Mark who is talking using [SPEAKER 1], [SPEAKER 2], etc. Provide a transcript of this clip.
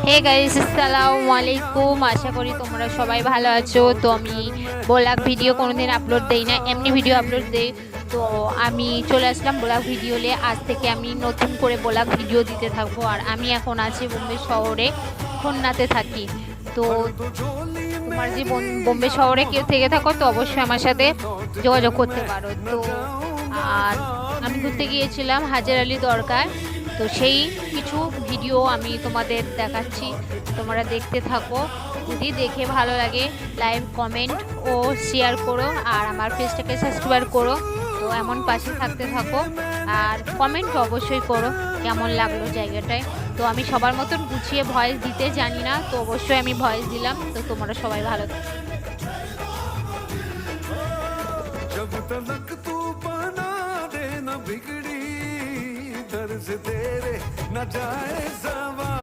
[SPEAKER 1] Hey guys, আসসালামু আলাইকুম। আশা করি তোমরা সবাই ভালো আছো। তো আমি ব্লগ ভিডিও কোনোদিন আপলোড দেই না, এমনি ভিডিও আপলোড দেই। তো আমি চলে আসলাম ব্লগ ভিডিও নিয়ে। আজ থেকে আমি নতুন করে ব্লগ ভিডিও দিতে থাকবো। আর আমি এখন আছি বোম্বে শহরে, খুলনাতে থাকি। তো তোমার যে বোম্বে শহরে কেউ থেকে থাকো তো অবশ্যই আমার সাথে যোগাযোগ করতে পারো। তো আর আমি ঘুরতে গিয়েছিলাম হাজার আলী দরগার। তো সেই কিছু ভিডিও আমি তোমাদের দেখাচ্ছি, তোমরা দেখতে থাকো। যদি দেখে ভালো লাগে লাইক কমেন্ট ও শেয়ার করো, আর আমার পেজটাকে সাবস্ক্রাইব করো। তো এমন পাশে থাকতে থাকো, আর কমেন্ট অবশ্যই করো কেমন লাগলো জায়গাটায়। তো আমি সবার মতন গুছিয়ে ভয়েস দিতে জানি না, তো অবশ্যই আমি ভয়েস দিলাম। তো তোমরা সবাই ভালো থাকো।
[SPEAKER 2] जब तलक तू बना दे न बिगड़ी दर से तेरे न जाए सवा।